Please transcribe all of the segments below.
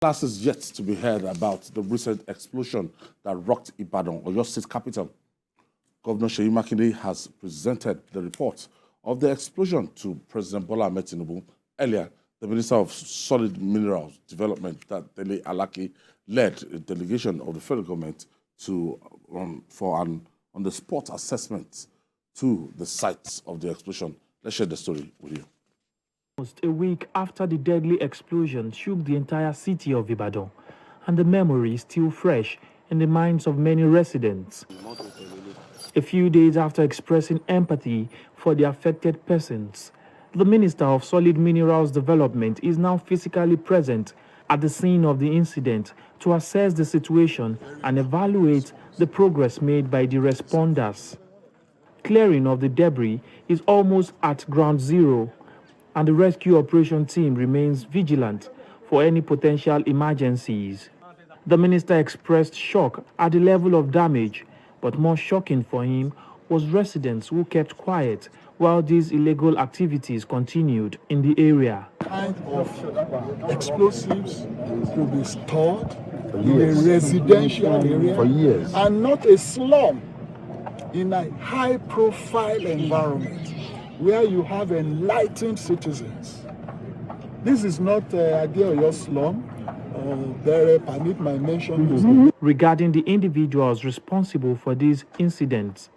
Last is yet to be heard about the recent explosion that rocked Ibadan, or your state capital. Governor Seyi Makinde has presented the report of the explosion to President Bola Ahmed Tinubu. Earlier, the Minister of Solid Minerals Development, Dele Alake, led a delegation of the federal government for an on-the-spot assessment to the sites of the explosion. Let's share the story with you. Almost a week after the deadly explosion shook the entire city of Ibadan, and the memory is still fresh in the minds of many residents. A few days after expressing empathy for the affected persons, the Minister of Solid Minerals Development is now physically present at the scene of the incident to assess the situation and evaluate the progress made by the responders. Clearing of the debris is almost at ground zero, and the rescue operation team remains vigilant for any potential emergencies. The minister expressed shock at the level of damage, but more shocking for him was residents who kept quiet while these illegal activities continued in the area. Kind of explosives to be stored in a residential area for years, and not a slum, in a high-profile environment where you have enlightened citizens. This is not idea of your slum. Permit my mention. Regarding the individuals responsible for these incidents,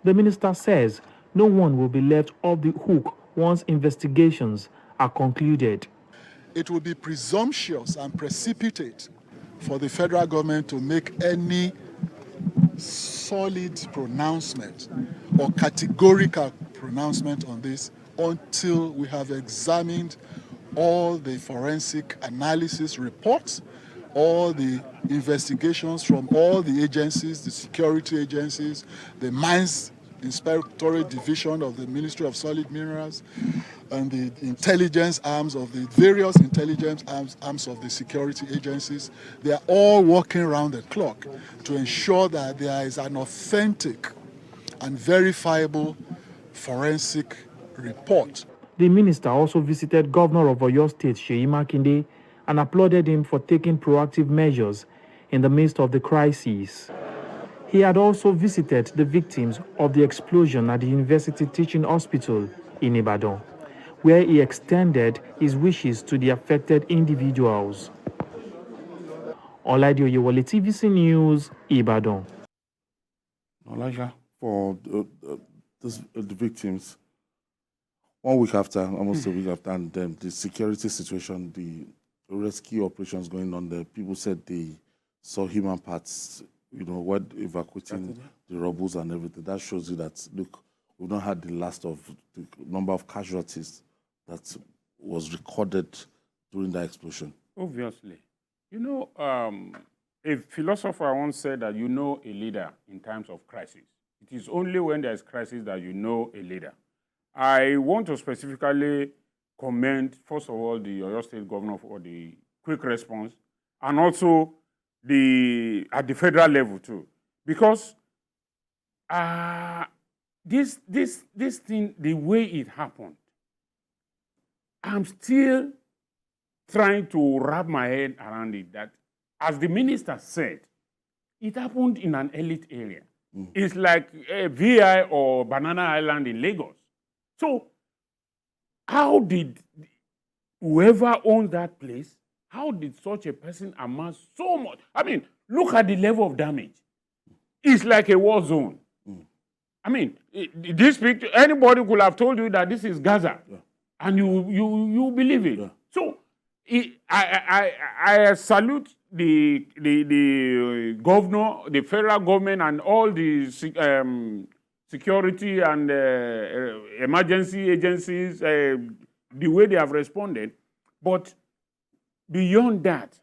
the minister says no one will be left off the hook once investigations are concluded. It will be presumptuous and precipitate for the federal government to make any solid pronouncement or categorical pronouncement on this until we have examined all the forensic analysis reports, all the investigations from all the agencies, the security agencies, the Mines Inspectorate Division of the Ministry of Solid Minerals, and the intelligence arms of the various intelligence arms of the security agencies. They are all working around the clock to ensure that there is an authentic and verifiable forensic report. The minister also visited Governor of Oyo State, Seyi Makinde, and applauded him for taking proactive measures in the midst of the crisis. He had also visited the victims of the explosion at the University Teaching Hospital in Ibadan, where he extended his wishes to the affected individuals. Olaide Oyewole, TVC News, Ibadan. Elijah, for the victims, 1 week after, almost a week after, and the security situation, the rescue operations going on there, people said they saw human parts, when evacuating the rubbles and everything. That shows you that, look, we've not had the last of the number of casualties that was recorded during that explosion. Obviously. A philosopher once said that you know a leader in times of crisis. It is only when there is crisis that you know a leader. I want to specifically commend, first of all, the Oyo State Governor for the quick response, and also at the federal level too, because this thing, the way it happened, I'm still trying to wrap my head around it. That, as the minister said, it happened in an elite area. It's like a VI or Banana Island in Lagos. So, how did whoever owns that place, how did such a person amass so much? I mean, look at the level of damage. It's like a war zone. I mean, this picture, anybody could have told you that this is Gaza, and you believe it. Yeah. So, I salute the governor, the federal government, and all the security and emergency agencies, the way they have responded. But beyond that,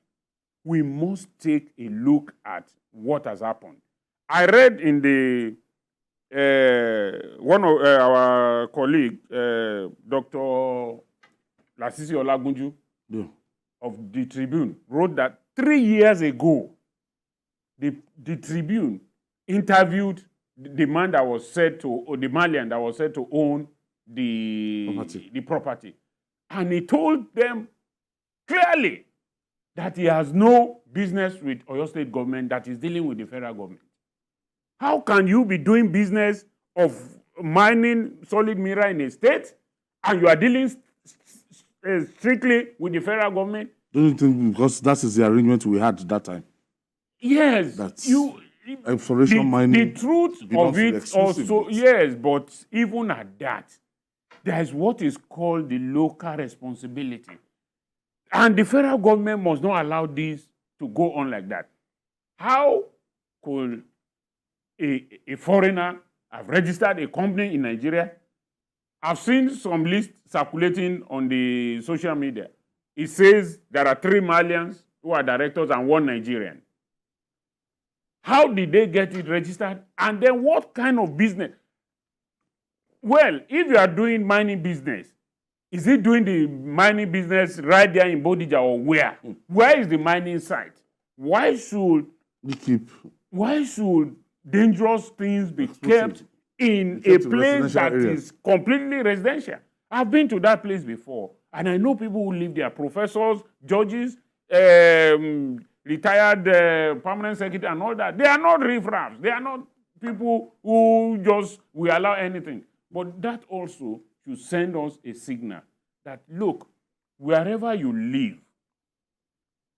we must take a look at what has happened. I read in the one of our colleague, Dr. Lasisi Olagunju, of the Tribune, wrote that 3 years ago, the Tribune interviewed the man that was said to, or the Malian that was said to own the property. And he told them clearly that he has no business with Oyo State government, that is dealing with the federal government. How can you be doing business of mining solid mineral in a state and you are dealing strictly with the federal government? Don't you think because that is the arrangement we had at that time? Yes. That's you exploration mining. The truth of it also, yes, but even at that, there is what is called the local responsibility. And the federal government must not allow this to go on like that. How could a foreigner have registered a company in Nigeria? I've seen some list circulating on the social media. It says there are 3 Malians who are directors and 1 Nigerian. How did they get it registered? And then what kind of business? Well, if you are doing mining business, is it doing the mining business right there in Bodija or where? Where is the mining site? Why should dangerous things be kept in a place that is completely residential? I've been to that place before, and I know people who live there, professors, judges, retired permanent secretary and all that. They are not riffraffs. They are not people who just will allow anything. But that also should send us a signal that, look, wherever you live,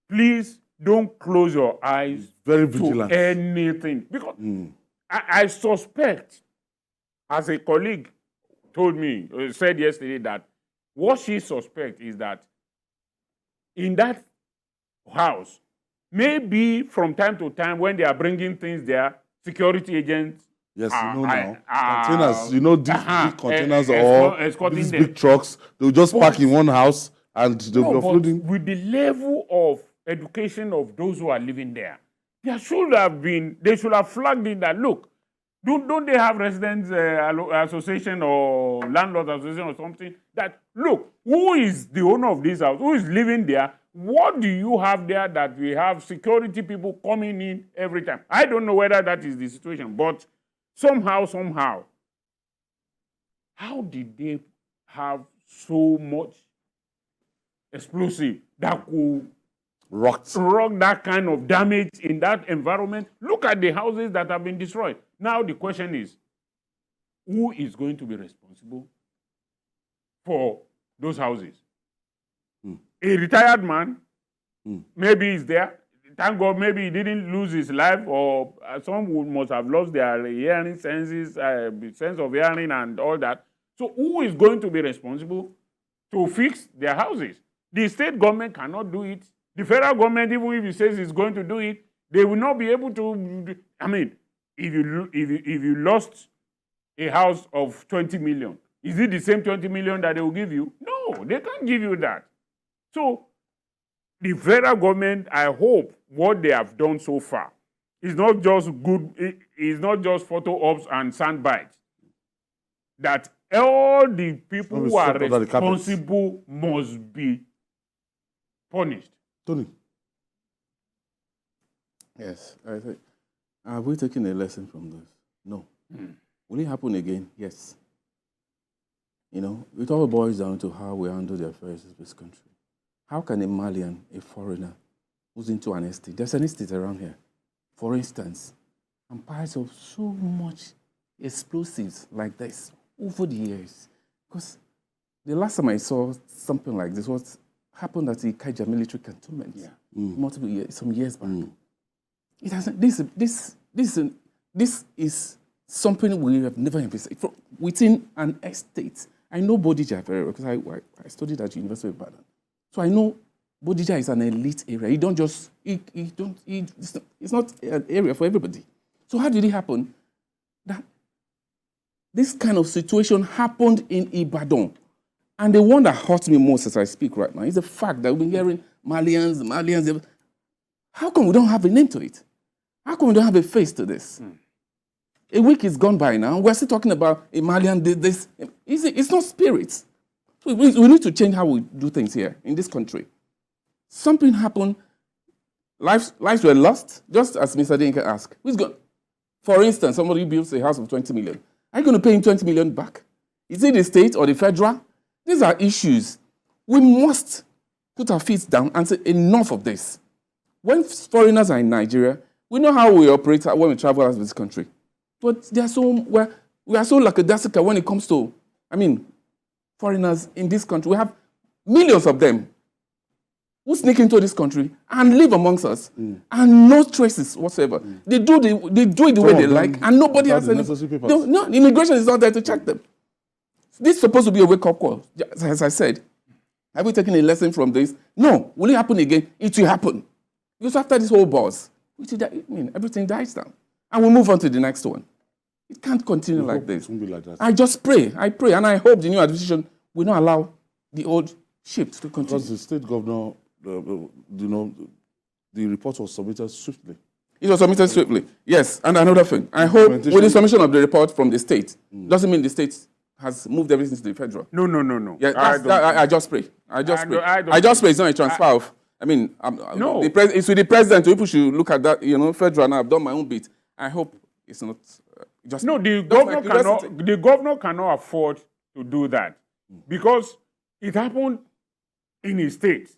please don't close your eyes to anything. Because I suspect, as a colleague told me, said yesterday, that what she suspects is that in that house, maybe from time to time when they are bringing things there, security agents. Yes, containers, these big containers or these big trucks, they'll just park in one house and they'll be offloading. With the level of education of those who are living there, they should have flagged in that, look, don't they have residents association or landlords association or something? That, look, who is the owner of this house? Who is living there? What do you have there that we have security people coming in every time? I don't know whether that is the situation, but somehow, how did they have so much explosive that could rock that kind of damage in that environment? Look at the houses that have been destroyed. Now the question is, who is going to be responsible for those houses? A retired man, maybe he's there. Thank God, maybe he didn't lose his life, or some must have lost their hearing senses, sense of hearing and all that. So who is going to be responsible to fix their houses? The state government cannot do it. The federal government, even if it says it's going to do it, they will not be able to. I mean, if you lost a house of 20 million, is it the same 20 million that they will give you? No, they can't give you that. So the federal government, I hope what they have done so far is not just good, it's not just photo ops and sound bites. That all the people who are responsible must be punished. Tony. Yes, I think. Are we taking a lesson from this? No. Will it happen again? Yes. It all boils down to how we handle the affairs of this country. How can a Malian, a foreigner, who's into an estate, there's an estate around here, for instance, and piles of so much explosives like this over the years? Because the last time I saw something like this was happened at the Ikaja military cantonment multiple years, some years back. It hasn't. This is something we have never investigated within an estate. I know Bodija very well because I studied at the University of Ibadan. So I know Bodija is an elite area. You don't just, it's not an area for everybody. So how did it happen that this kind of situation happened in Ibadan? And the one that hurts me most as I speak right now is the fact that we've been hearing Malians. How come we don't have a name to it? How come we don't have a face to this? A week is gone by now. We're still talking about a Malian did this. It's not spirit. We need to change how we do things here in this country. Something happened. Lives were lost, just as Mr. Denke asked. Who's going? For instance, somebody builds a house of 20 million. Are you going to pay him 20 million back? Is it the state or the federal? These are issues. We must put our feet down and say, enough of this. When foreigners are in Nigeria, we know how we operate when we travel out of this country. But we are so lackadaisical when it comes to, foreigners in this country. We have millions of them who sneak into this country and live amongst us, and no traces whatsoever. They do it the way they like, and nobody has any. No, immigration is not there to check them. This is supposed to be a wake-up call. As I said, have we taken a lesson from this? No. Will it happen again? It will happen. Because after this whole buzz, everything dies down, and we move on to the next one. It can't continue like this. It won't be like that. I pray, and I hope the new administration will not allow the old shift to continue. Because the state governor, the report was submitted swiftly. It was submitted swiftly, yes. And another thing, I hope with the submission of the report from the state, doesn't mean the state has moved everything to the federal. No. Yeah, I just pray. I just pray. It's not a transfer of. No. It's with the president. People should look at that. Federal. Now I've done my own bit. I hope it's not just. No, the governor cannot afford to do that because it happened in his state.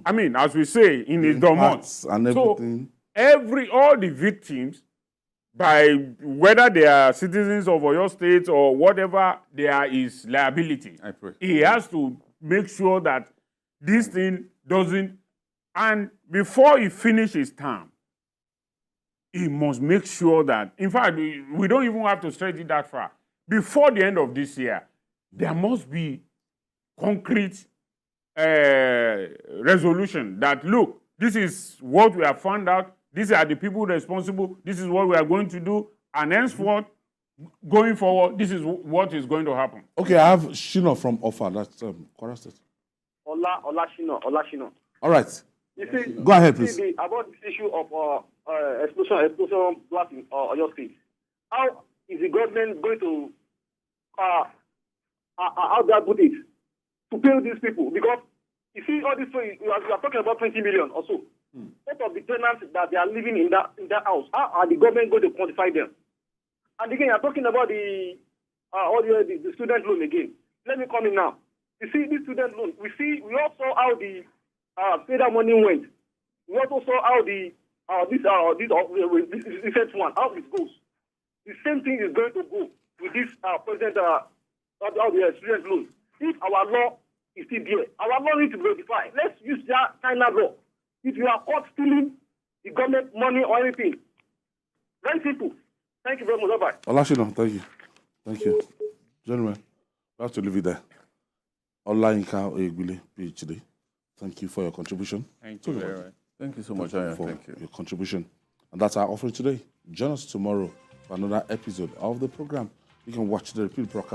As we say, in his domain. And everything. So all the victims, by whether they are citizens of Oyo State or whatever, there is liability. I pray. He has to make sure that this thing doesn't, and before he finishes his term, he must make sure that, in fact, we don't even have to stretch it that far. Before the end of this year, there must be concrete resolution that, look, this is what we have found out, these are the people responsible, this is what we are going to do, and henceforth, going forward, this is what is going to happen. Okay, I have Shino from Offa. That's Kwara State. Olashino. All right. You see, go ahead, please. About this issue of explosion blast in Oyo State. How is the government going to how do I put it, to pay these people? Because you see all this, you are talking about 20 million or so. What of the tenants that they are living in that house? How are the government going to quantify them? And again, you're talking about the student loan again. Let me come in now. You see, this student loan, we also saw how the federal money went. We also saw how this recent one, how it goes. The same thing is going to go with this present the student loan. If our law is still there, our law needs to be modified. Let's use that China law. If you are caught stealing the government money or anything, very simple. Thank you very much. Bye-bye. Olashino, thank you. Gentlemen, we have to leave it there. Olayinka Oyegwile, PhD. Thank you for your contribution. Thank you very much. Thank you so much. Thank you for your contribution. And that's our offering today. Join us tomorrow for another episode of the program. You can watch the repeat broadcast